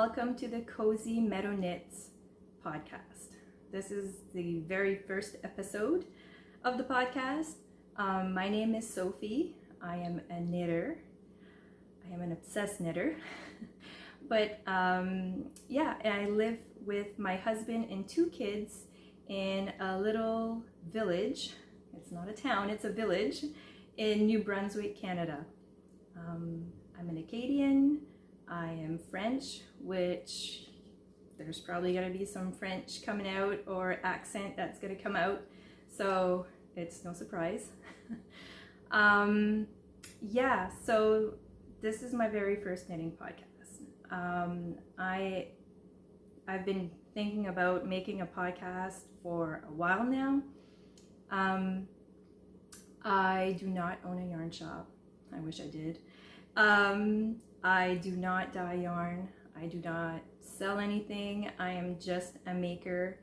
welcome to the Cozy Meadow Knits Podcast. This is the very first episode of the podcast. My name is Sophie. I am a knitter. I am an obsessed knitter. But I live with my husband and 2 kids in a little village. It's not a town, it's a village in New Brunswick, Canada. I'm an Acadian. I am French, which there's probably going to be some French coming out or accent that's going to come out, so it's no surprise. So this is my very first knitting podcast. I've been thinking about making a podcast for a while now. I do not own a yarn shop. I wish I did. I do not dye yarn. I do not sell anything. I am just a maker.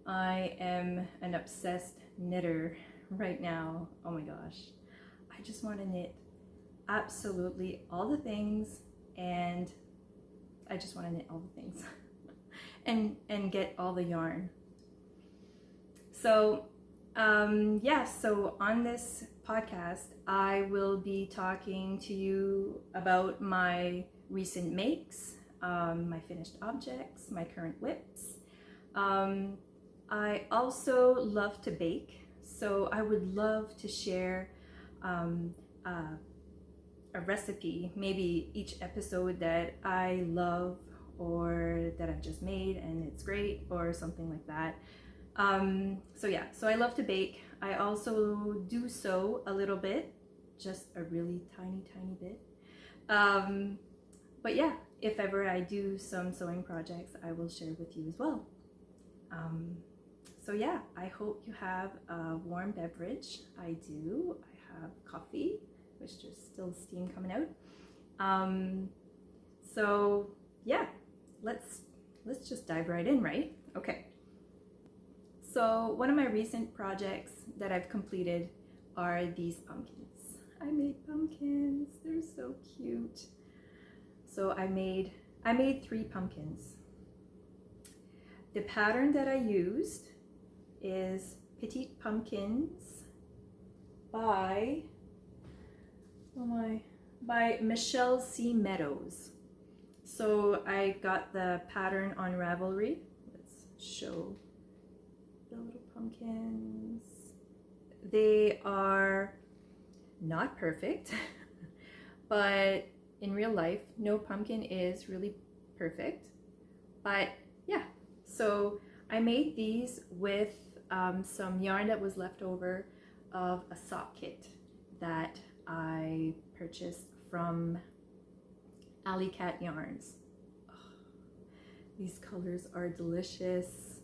I am an obsessed knitter right now. Oh my gosh. I just want to knit absolutely all the things, and I just want to knit all the things and get all the yarn. So so on this podcast, I will be talking to you about my recent makes, my finished objects, my current whips. I also love to bake, so I would love to share a recipe, maybe each episode that I love or that I've just made and it's great or something like that. So I love to bake. I also do sew a little bit, just a really tiny bit. But yeah, if ever I do some sewing projects, I will share with you as well. I hope you have a warm beverage. I do. I have coffee, which there's still steam coming out. Let's just dive right in, right? Okay. So one of my recent projects that I've completed are these pumpkins. I made pumpkins. They're so cute. So I made 3 pumpkins. The pattern that I used is Petite Pumpkins by Michele C. Meadows. So I got the pattern on Ravelry. Let's show the little pumpkins. They are not perfect, but in real life, no pumpkin is really perfect. But yeah, so I made these with some yarn that was left over of a sock kit that I purchased from Alley Cat Yarns. Oh, these colors are delicious.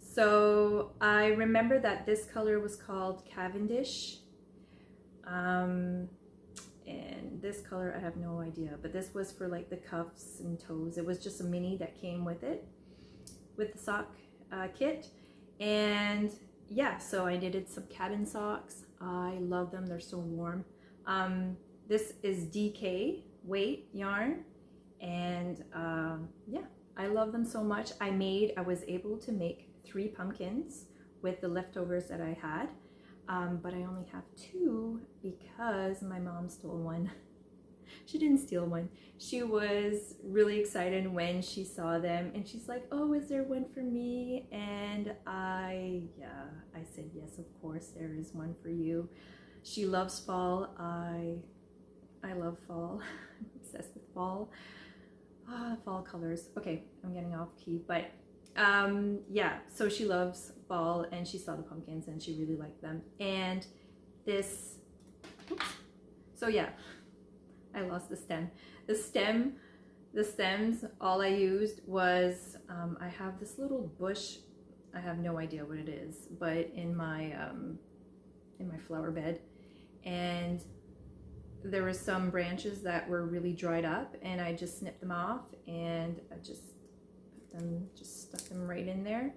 So I remember that this color was called Cavendish, and this color I have no idea, but this was for like the cuffs and toes. It was just a mini that came with it, with the sock kit. And yeah, so I knitted some cabin socks. I love them, they're so warm. This is DK weight yarn, and I love them so much. I was able to make 3 pumpkins with the leftovers that I had, but I only have 2 because my mom stole one. She didn't steal one. She was really excited when she saw them, and she's like, "Oh, is there one for me?" And I said, "Yes, of course there is one for you." She loves fall. I love fall. I'm obsessed with fall. Fall colors. Okay, I'm getting off key, but so she loves fall, and she saw the pumpkins and she really liked them. And this, I lost the stem. The stems, all I used was, I have this little bush, I have no idea what it is, but in my flower bed, and there were some branches that were really dried up, and I just snipped them off, and I just stuck them right in there,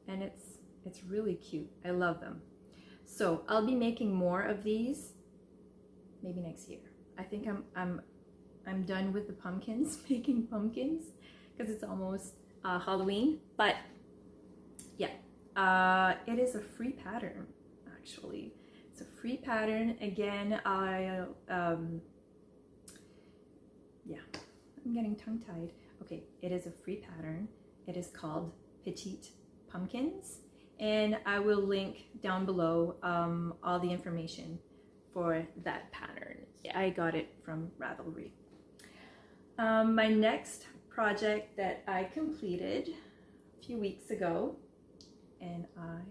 and it's really cute. I love them. So I'll be making more of these maybe next year. I think I'm done with the pumpkins, making pumpkins, because it's almost Halloween. But yeah, it is a free pattern, actually. It's a free pattern. Again, yeah, I'm getting tongue-tied. Okay, it is a free pattern. It is called Petite Pumpkins, and I will link down below all the information for that pattern. I got it from Ravelry. My next project that I completed a few weeks ago, and I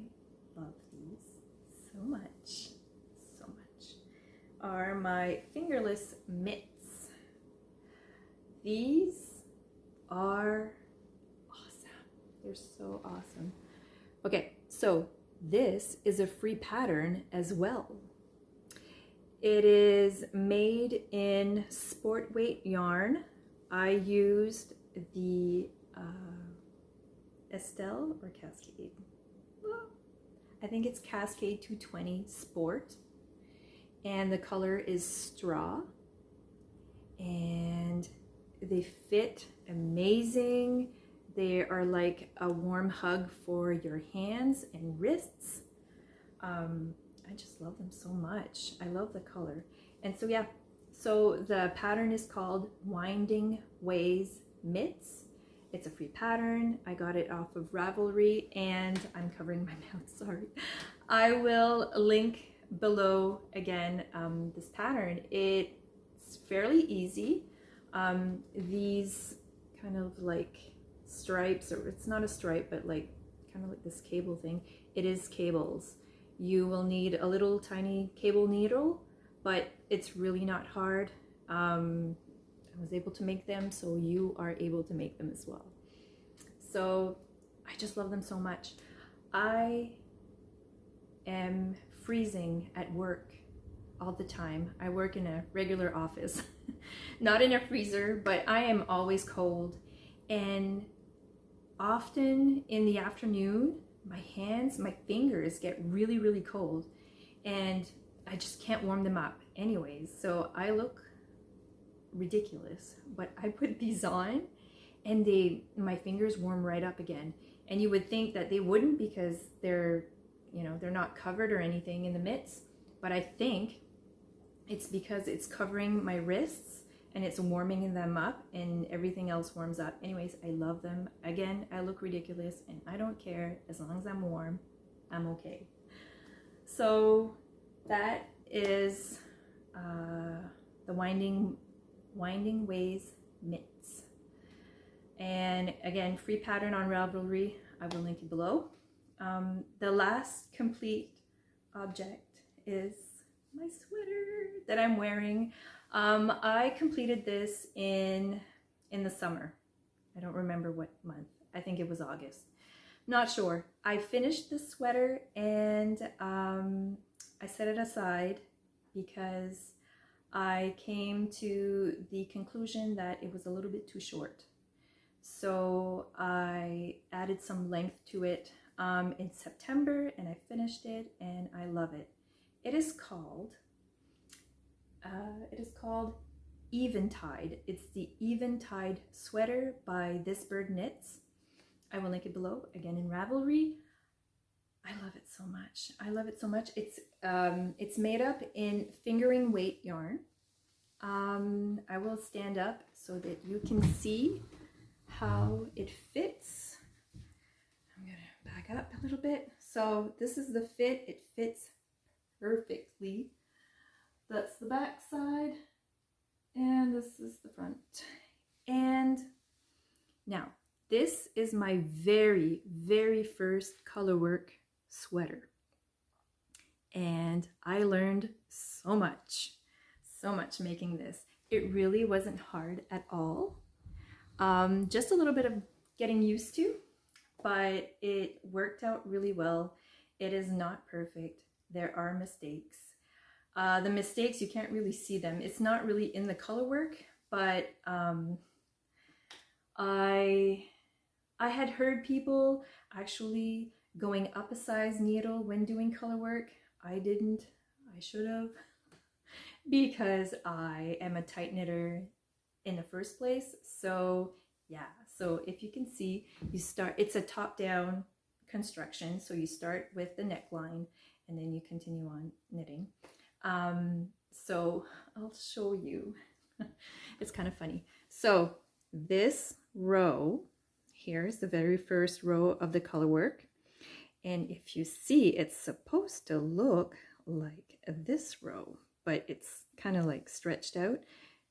love these so much, are my fingerless mitts. These are awesome. They're so awesome. Okay, so this is a free pattern as well. It is made in sport weight yarn. I used the Estelle or Cascade. I think it's Cascade 220 Sport, and the color is straw, and they fit amazing. They are like a warm hug for your hands and wrists. I just love them so much. I love the color. And so yeah, so the pattern is called Winding Ways Mitts. It's a free pattern. I got it off of Ravelry, and I'm covering my mouth, sorry. I will link below again this pattern. It's fairly easy. These kind of like stripes, or it's not a stripe, but like kind of like this cable thing. It is cables. You will need a little tiny cable needle, but it's really not hard. I was able to make them, so you are able to make them as well. So I just love them so much. I am freezing at work all the time. I work in a regular office, not in a freezer, but I am always cold. And often in the afternoon, my hands, my fingers get really, really cold, and I just can't warm them up anyways. So I look ridiculous, but I put these on and my fingers warm right up again. And you would think that they wouldn't, because they're not covered or anything in the mitts, but I think it's because it's covering my wrists and it's warming them up, and everything else warms up. Anyways, I love them. Again, I look ridiculous and I don't care. As long as I'm warm, I'm okay. So that is the Winding Ways mitts. And again, free pattern on Ravelry. I will link it below. The last complete object is my sweater that I'm wearing. I completed this in the summer. I don't remember what month. I think it was August. Not sure. I finished the sweater, and I set it aside because I came to the conclusion that it was a little bit too short. So I added some length to it in September, and I finished it, and I love it. It is called Eventide. It's the Eventide sweater by This.Bird.Knits. I will link it below, again in Ravelry. I love it so much. I love it so much. It's made up in fingering weight yarn. I will stand up so that you can see how it fits. I'm gonna back up a little bit. So this is the fit. It fits perfectly. That's the back side, and this is the front. And now this is my very, very first colorwork sweater, and I learned so much making this. It really wasn't hard at all. Just a little bit of getting used to, but it worked out really well. It is not perfect. There are mistakes. The mistakes, you can't really see them. It's not really in the color work, but I had heard people actually going up a size needle when doing color work. I didn't. I should have, because I am a tight knitter in the first place. So Yeah, so if you can see, you start, it's a top-down construction. So you start with the neckline and then you continue on knitting. So I'll show you. It's kind of funny. So this row here is the very first row of the color work. And if you see, it's supposed to look like this row, but it's kind of like stretched out,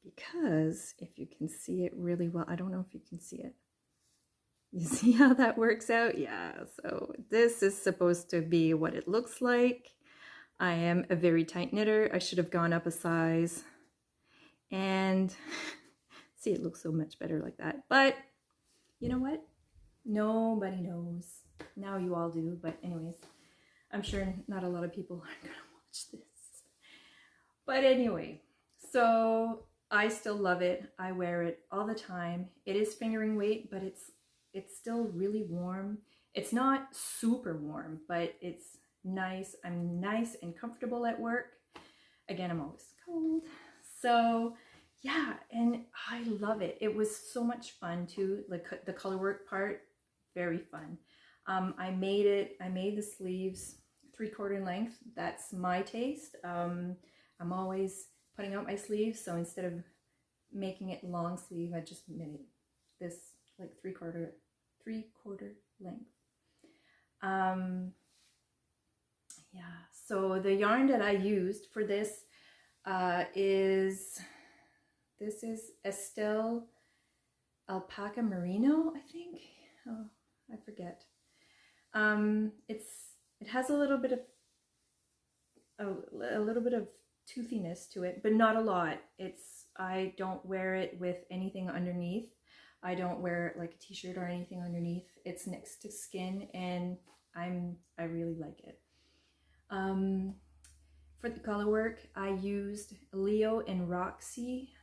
because if you can see it really well, I don't know if you can see it. You see how that works out? Yeah, so this is supposed to be what it looks like. I am a very tight knitter. I should have gone up a size. And see, it looks so much better like that. But you know what? Nobody knows. Now you all do. But anyways, I'm sure not a lot of people are going to watch this. But anyway, so I still love it. I wear it all the time. It is fingering weight, but it's still really warm. It's not super warm, but it's nice. I'm nice and comfortable at work. Again, I'm always cold. So yeah, and I love it. It was so much fun too. Like the color work part, very fun. I made the sleeves 3/4 length. That's my taste. I'm always putting out my sleeves, so instead of making it long sleeve, I just made this like 3/4 length. Yeah, so the yarn that I used for this is Estelle Alpaca Merino, I think. Oh, I forget. It has a little bit of toothiness to it, but not a lot. I don't wear it with anything underneath. I don't wear it like a t-shirt or anything underneath. It's next to skin, and I really like it. For the color work, I used Leo and Roxy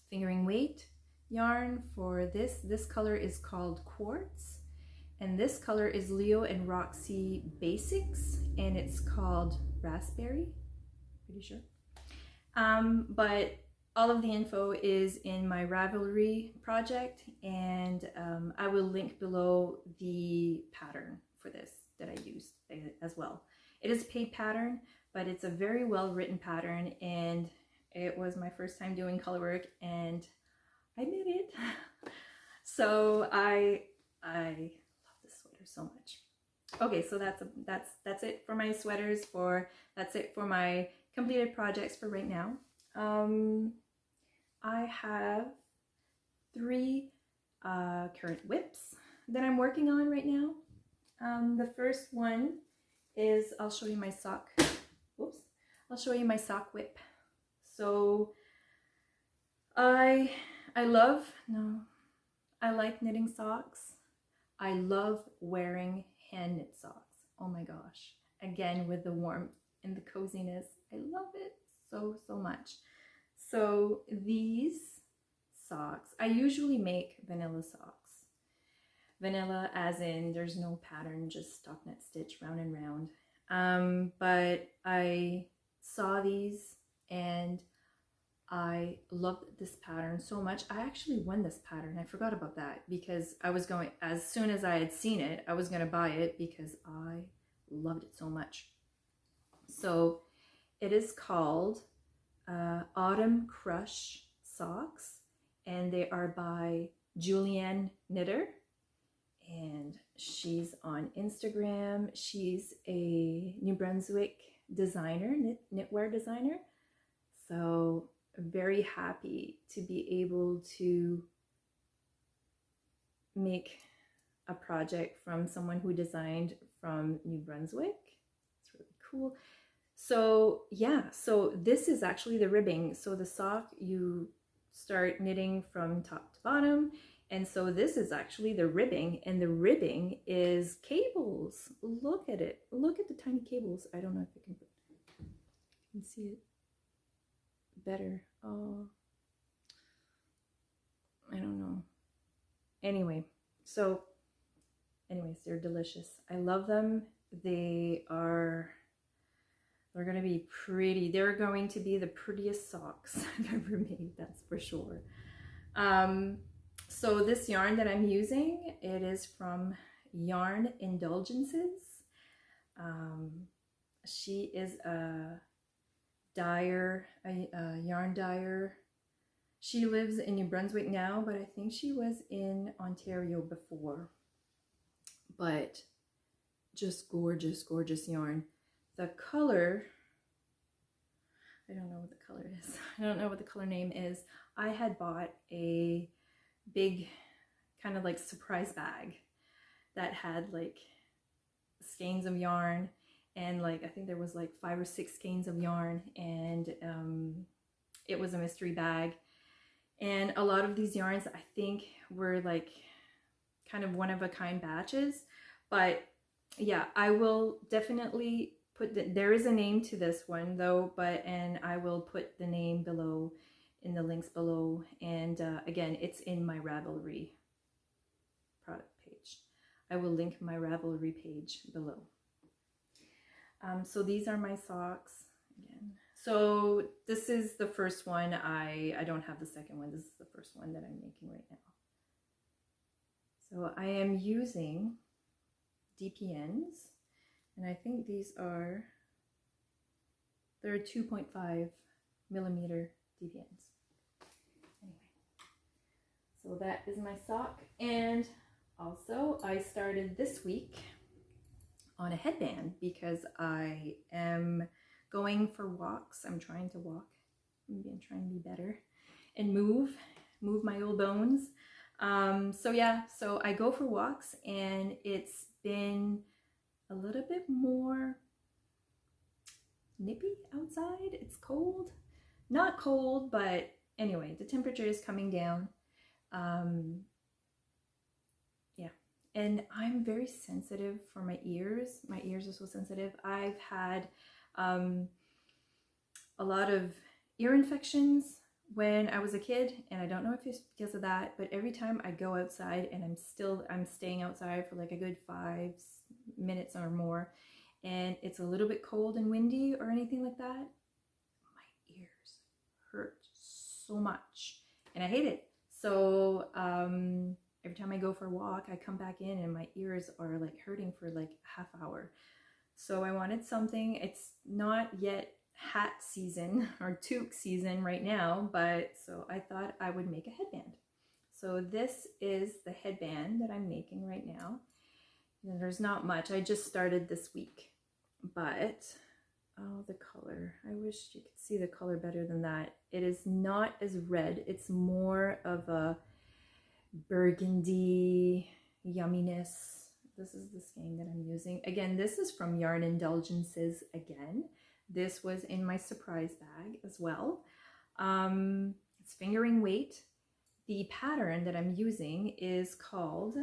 fingering weight yarn for this. This color is called Quartz, and this color is Leo and Roxy Basics, and it's called Raspberry, pretty sure. But all of the info is in my Ravelry project, and I will link below the pattern for this that I used as well. It is a paid pattern, but it's a very well written pattern, and it was my first time doing color work, and I did it. So I love this sweater so much. Okay, so that's it for my sweaters. That's it for my completed projects for right now. I have 3 current whips that I'm working on right now. The first one is, I'll show you my sock. Whoops. I'll show you my sock whip. So I like knitting socks. I love wearing hand knit socks. Oh my gosh. Again, with the warmth and the coziness. I love it so much. So these socks, I usually make vanilla socks. Vanilla as in there's no pattern, just stockinette stitch round and round. But I saw these and I loved this pattern so much. I actually won this pattern. I forgot about that because I was going, as soon as I had seen it, I was going to buy it because I loved it so much. So it is called Autumn Crush Socks, and they are by Julianne Knitter, and she's on Instagram. She's a New Brunswick designer, knitwear designer. So very happy to be able to make a project from someone who designed from New Brunswick. It's really cool. So yeah, so this is actually the ribbing. So the sock, you start knitting from top to bottom, and so this is actually the ribbing, and the ribbing is cables. Look at it. Look at the tiny cables. I don't know if you can see it better. Oh, I don't know. Anyway, so anyways, they're delicious. I love them. They're going to be pretty. They're going to be the prettiest socks I've ever made, that's for sure. So this yarn that I'm using, it is from Yarn Indulgences. She is a dyer, a yarn dyer. She lives in New Brunswick now, but I think she was in Ontario before. But just gorgeous, gorgeous yarn. The color, I don't know what the color is. I don't know what the color name is. I had bought a big kind of like surprise bag that had like skeins of yarn, and like I think there was like 5 or 6 skeins of yarn, and it was a mystery bag. And a lot of these yarns I think were like kind of one of a kind batches. But yeah, I will definitely put there is a name to this one though, and I will put the name below in the links below. And again, it's in my Ravelry product page. I will link my Ravelry page below. So these are my socks again. So this is the first one. I don't have the second one. This is the first one that I'm making right now. So I am using DPNs, and I think they're 2.5 millimeter DPNs. Anyway, so that is my sock. And also I started this week on a headband because I am going for walks. I'm trying to walk. Maybe I'm trying to be better and move my old bones. So yeah, so I go for walks, and it's been a little bit more nippy outside. It's cold. Not cold, but anyway, the temperature is coming down. Yeah, and I'm very sensitive for my ears. My ears are so sensitive. I've had a lot of ear infections when I was a kid, and I don't know if it's because of that, but every time I go outside, and I'm staying outside for like a good 5 minutes or more, and it's a little bit cold and windy or anything like that, my ears hurt so much, and I hate it. So every time I go for a walk, I come back in and my ears are like hurting for like a half hour. So I wanted something. It's not yet hat season or toque season right now, but so I thought I would make a headband. So this is the headband that I'm making right now. And there's not much. I just started this week, but oh, the color. I wish you could see the color better than that. It is not as red. It's more of a burgundy yumminess. This is the skein that I'm using. Again, this is from Yarn Indulgences again. This was in my surprise bag as well. It's fingering weight. The pattern that I'm using is called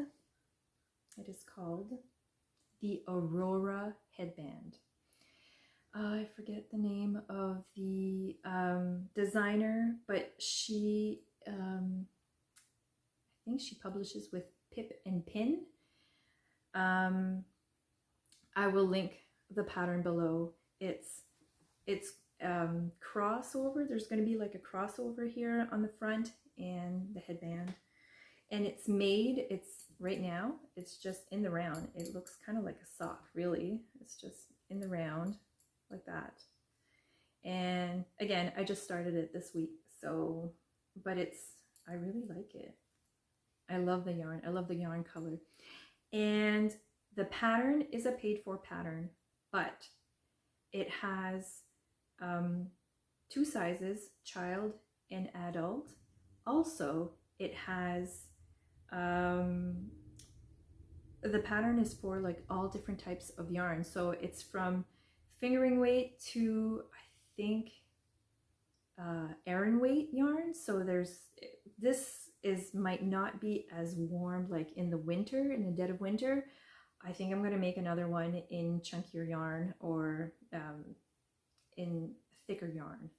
the Aurora Headband. I forget the name of the designer, but she, I think she publishes with Pip and Pin. I will link the pattern below. It's crossover. There's going to be like a crossover here on the front and the headband, and it's right now it's just in the round. It looks kind of like a sock, really. It's just in the round like that. And again, I just started it this week, so but I really like it. I love the yarn. I love the yarn color. And the pattern is a paid for pattern, but it has 2 sizes, child and adult. Also, it has the pattern is for like all different types of yarn. So it's from fingering weight to, I think, Aran weight yarn. So this might not be as warm like in the winter, in the dead of winter. I think I'm going to make another one in chunkier yarn or in thicker yarn,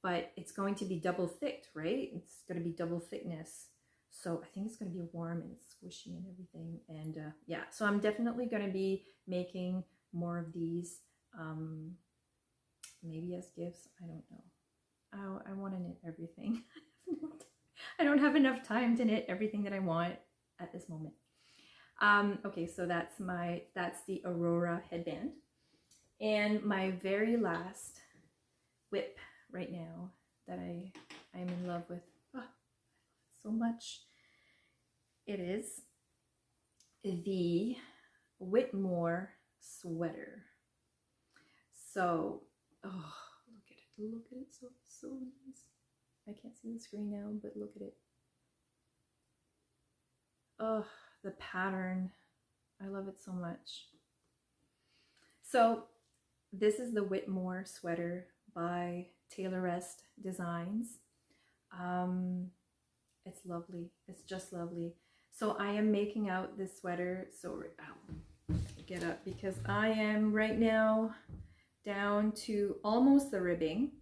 but it's going to be double thicked, right? It's going to be double thickness. So I think it's going to be warm and squishy and everything. And yeah, so I'm definitely going to be making more of these, maybe as gifts. I don't know. I want to knit everything. I don't have enough time to knit everything that I want at this moment. Okay, so that's the Aurora headband. And my very last whip right now that I'm in love with, so much. It is the Whitmore sweater. So, oh, look at it, so nice. I can't see the screen now, but look at it. Oh, the pattern, I love it so much. So this is the Whitmore sweater by Taylorist Designs. It's lovely. It's just lovely. So I am making out this sweater. So get up, because I am right now down to almost the ribbing.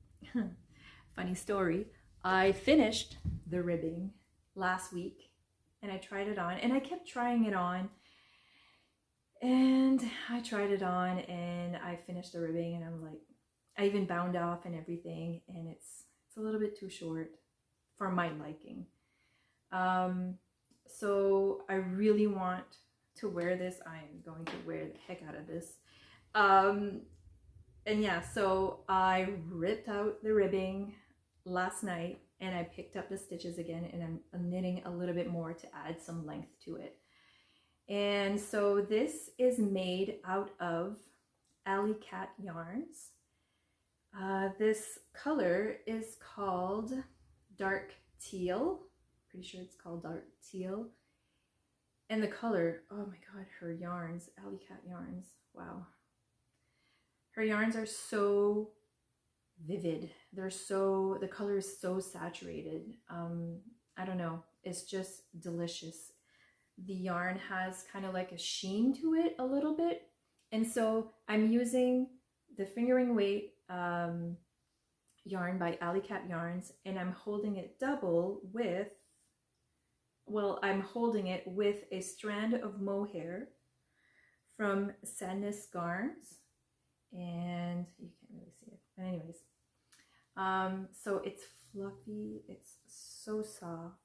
Funny story. I finished the ribbing last week and I tried it on, and I kept trying it on, and I tried it on and I finished the ribbing, and I'm like, I even bound off and everything, and it's a little bit too short for my liking. So I really want to wear this. I am going to wear the heck out of this. And yeah, so I ripped out the ribbing last night and I picked up the stitches again, and I'm knitting a little bit more to add some length to it. And so this is made out of Alley Cat yarns. This color is called Dark Teal. Pretty sure it's called Dark Teal. And the color, oh my god, her yarns, Alley Cat yarns, wow. Her yarns are so vivid. The color is so saturated. I don't know, it's just delicious. The yarn has kind of like a sheen to it a little bit. And so I'm using the fingering weight yarn by Alley Cat Yarns, and I'm holding it double with, I'm holding it with a strand of mohair from Sadness Garns, and you can't really see it, but anyways, so it's fluffy, it's so soft,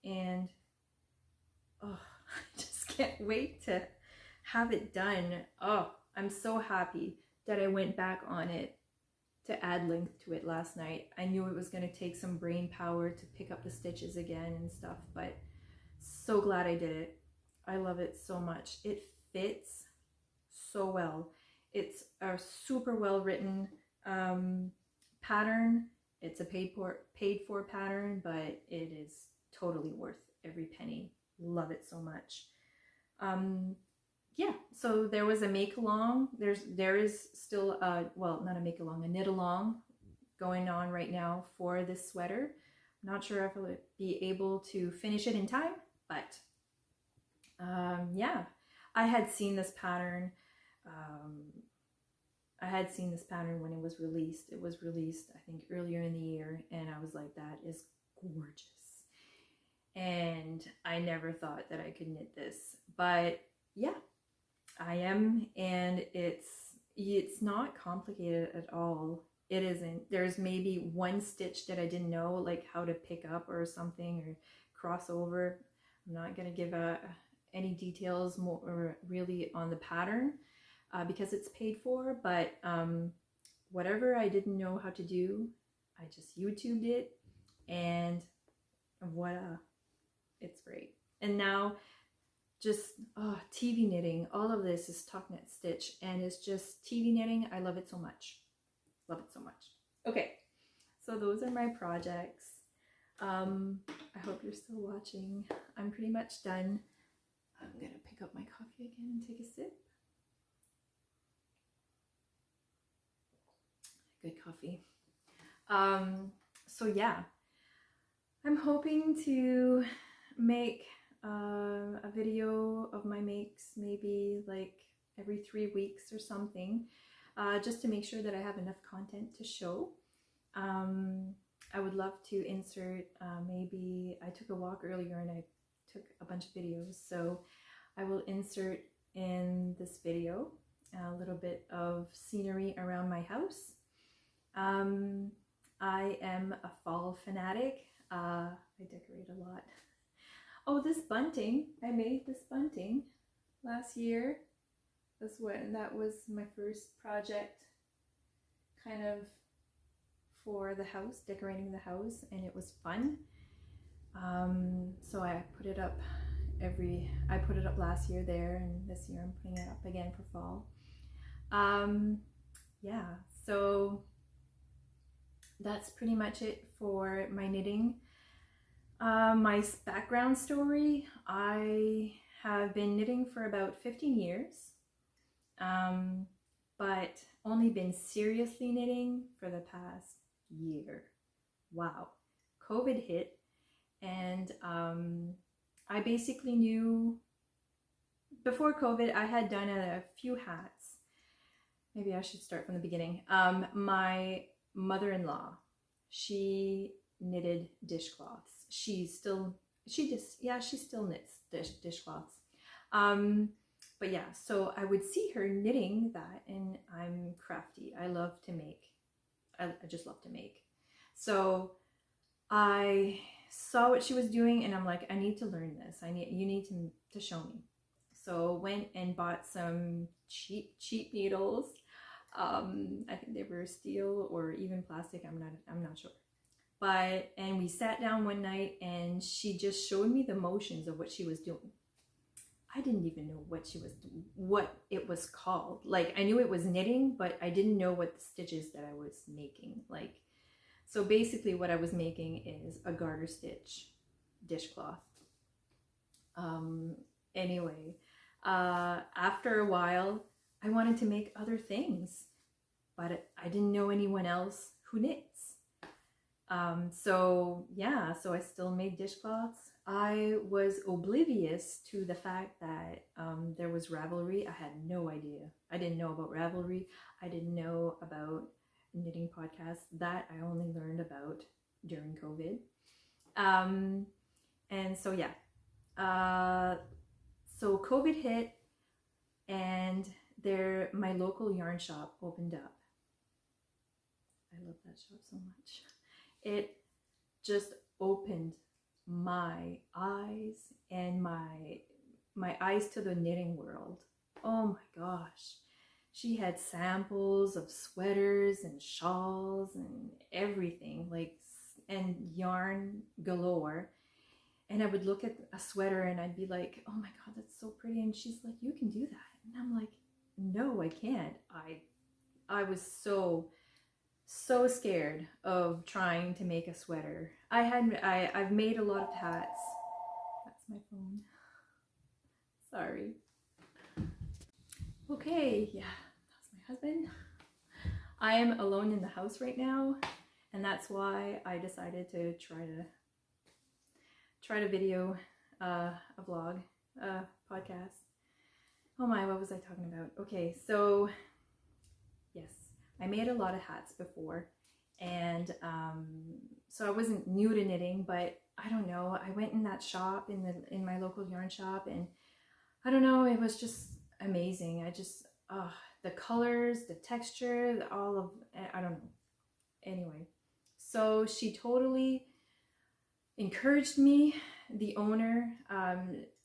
and oh, I just can't wait to have it done. Oh, I'm so happy that I went back on it to add length to it last night. I knew it was going to take some brain power to pick up the stitches again and stuff, but so glad I did it. I love it so much. It fits so well. It's a super well written pattern. It's a paid for pattern, but it is totally worth every penny. Love it so much. Yeah, so there was a make along. There is still a, not a make along, a knit along going on right now for this sweater. I'm not sure if I'll be able to finish it in time, but yeah, I had seen this pattern. When it was released. It was released, I think, earlier in the year, and I was like, that is gorgeous. And I never thought that I could knit this, but yeah, I am, and it's not complicated at all. It isn't. There's maybe one stitch that I didn't know, like how to pick up or something, or cross over. I'm not going to give any details more really on the pattern because it's paid for, but whatever I didn't know how to do, I just YouTubed it, and voila, it's great. And now just TV knitting, all of this is tuck knit stitch, and it's just TV knitting. I love it so much. Love it so much. Okay, so those are my projects. I hope you're still watching. I'm pretty much done. I'm gonna pick up my coffee again and take a sip. Good coffee. So yeah, I'm hoping to make a video of my makes, maybe like every 3 weeks or something, just to make sure that I have enough content to show. I would love to insert, maybe I took a walk earlier and I took a bunch of videos, so I will insert in this video a little bit of scenery around my house. I am a fall fanatic. I decorate a lot. Oh, this bunting, I made this bunting last year. That was my first project kind of for the house, decorating the house, and it was fun. So I put it up last year there, and this year I'm putting it up again for fall. Yeah, so that's pretty much it for my knitting. My background story, I have been knitting for about 15 years, but only been seriously knitting for the past year. Wow. COVID hit, and I basically knew, before COVID, I had done a few hats. Maybe I should start from the beginning. My mother-in-law, she knitted dishcloths. She still knits dishcloths. But yeah, so I would see her knitting that, and I'm crafty. I love to make. I just love to make. So I saw what she was doing, and I'm like, I need to learn this. You need to show me. So went and bought some cheap needles. I think they were steel or even plastic. I'm not sure. And we sat down one night, and she just showed me the motions of what she was doing. I didn't even know what it was called. Like, I knew it was knitting, but I didn't know what the stitches that I was making. Like, so basically what I was making is a garter stitch dishcloth. Anyway, after a while, I wanted to make other things, but I didn't know anyone else who knits. So I still made dishcloths. I was oblivious to the fact that there was Ravelry. I had no idea. I didn't know about Ravelry. I didn't know about knitting podcasts. That I only learned about during COVID. So COVID hit, and my local yarn shop opened up. I love that shop so much. It just opened my eyes and my eyes to the knitting world. Oh my gosh. She had samples of sweaters and shawls and everything, and yarn galore. And I would look at a sweater and I'd be like, oh my God, that's so pretty. And she's like, you can do that. And I'm like, no, I can't. I was so scared of trying to make a sweater. I've made a lot of hats. That's my phone. Sorry. Okay, yeah, that's my husband. I am alone in the house right now, and that's why I decided to try to video a vlog, podcast. Oh my, what was I talking about? Okay, so yes, I made a lot of hats before, and so I wasn't new to knitting, but I don't know, I went in that shop, in my local yarn shop, and I don't know, it was just amazing. The colors, the texture, I don't know. Anyway, so she totally encouraged me, the owner,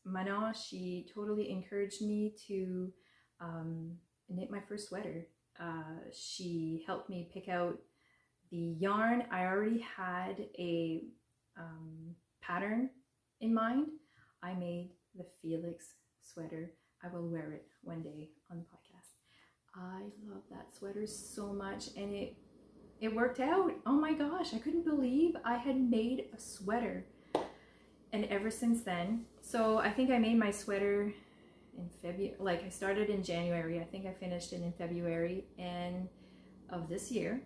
Mana, she totally encouraged me to knit my first sweater. She helped me pick out the yarn. I already had a pattern in mind. I made the Felix sweater. I will wear it one day on the podcast. I love that sweater so much, and it worked out. Oh my gosh, I couldn't believe I had made a sweater. And ever since then, so I think I made my sweater in February, I started in January. I think I finished it in February of this year.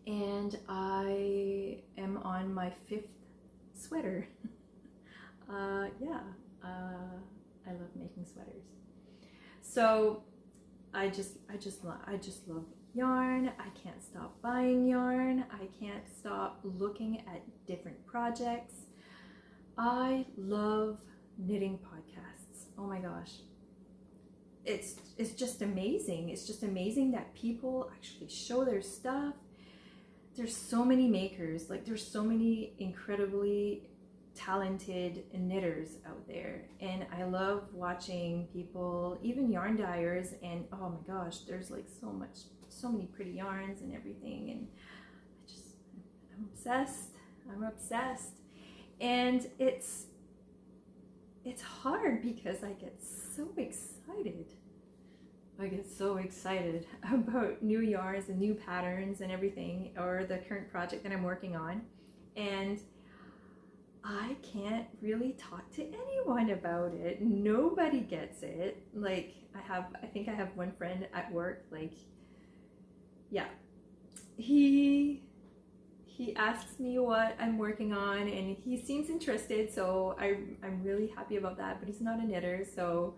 And I am on my 5th sweater. I love making sweaters. So I just love yarn. I can't stop buying yarn. I can't stop looking at different projects. I love knitting podcasts. Oh my gosh. It's just amazing. It's just amazing that people actually show their stuff there's so many makers, like there's so many incredibly talented knitters out there, and I love watching people, even yarn dyers, and oh my gosh, there's like so many pretty yarns and everything, and I'm obsessed. And it's hard because I get so excited about new yarns and new patterns and everything, or the current project that I'm working on, and I can't really talk to anyone about it. Nobody gets it. Like I think I have one friend at work, like, yeah, he asks me what I'm working on, and he seems interested, so I'm really happy about that, but he's not a knitter, so,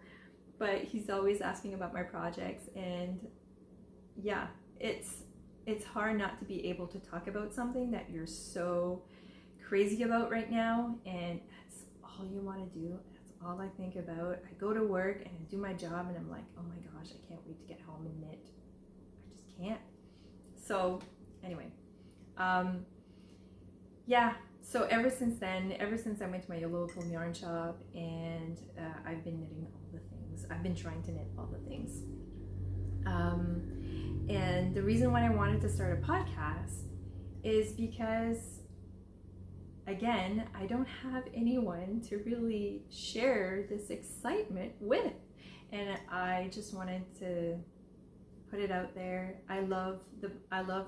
but he's always asking about my projects, and yeah, it's hard not to be able to talk about something that you're so crazy about right now, and that's all you want to do. That's all I think about. I go to work and I do my job, and I'm like, oh my gosh, I can't wait to get home and knit. I just can't. So anyway, yeah, so ever since I went to my local yarn shop, and I've been knitting all the things. I've been trying to knit all the things. And the reason why I wanted to start a podcast is because, again, I don't have anyone to really share this excitement with, and I just wanted to put it out there. I love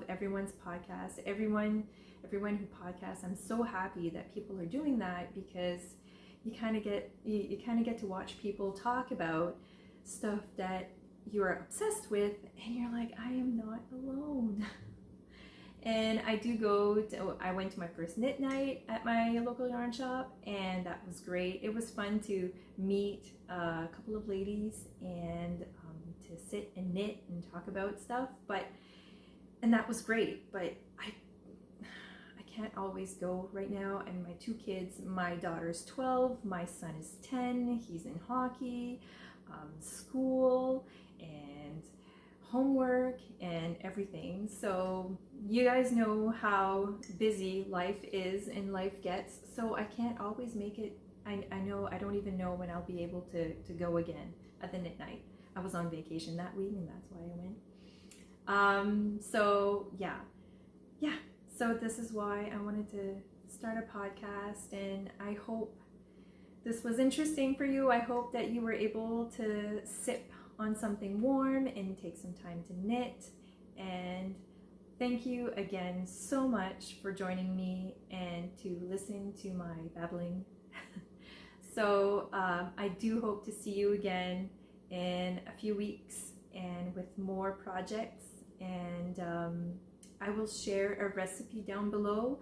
everyone's podcast, everyone who podcasts. I'm so happy that people are doing that, because you kind of get to watch people talk about stuff that you're obsessed with, and you're like, I am not alone. And I went to my first knit night at my local yarn shop, and that was great. It was fun to meet a couple of ladies and to sit and knit and talk about stuff, and that was great, but I can't always go right now. And my two kids, my daughter's 12, my son is 10, he's in hockey, school, and homework and everything. So you guys know how busy life is and life gets, so I can't always make it. I know I don't even know when I'll be able to go again at the knit night. I was on vacation that week, and that's why I went. So yeah, so this is why I wanted to start a podcast, and I hope this was interesting for you. I hope that you were able to sip on something warm and take some time to knit. And thank you again so much for joining me and to listen to my babbling. So I do hope to see you again in a few weeks and with more projects, and I will share a recipe down below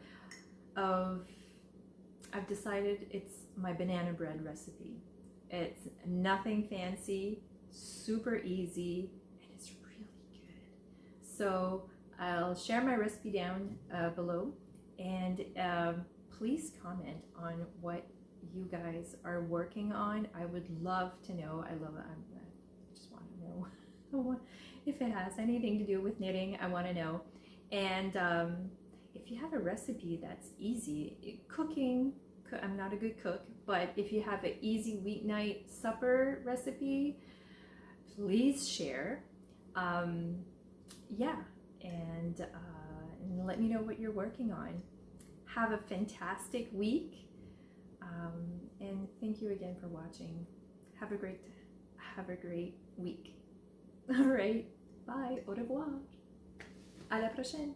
I've decided it's my banana bread recipe. It's nothing fancy, super easy, and it's really good. So I'll share my recipe down below, and please comment on what you guys are working on. I would love to know. I just want to know if it has anything to do with knitting. I want to know. And if you have a recipe that's easy, cooking, I'm not a good cook, but if you have an easy weeknight supper recipe, please share. Yeah, and let me know what you're working on. Have a fantastic week, and thank you again for watching. Have a great week. All right, bye, au revoir, à la prochaine.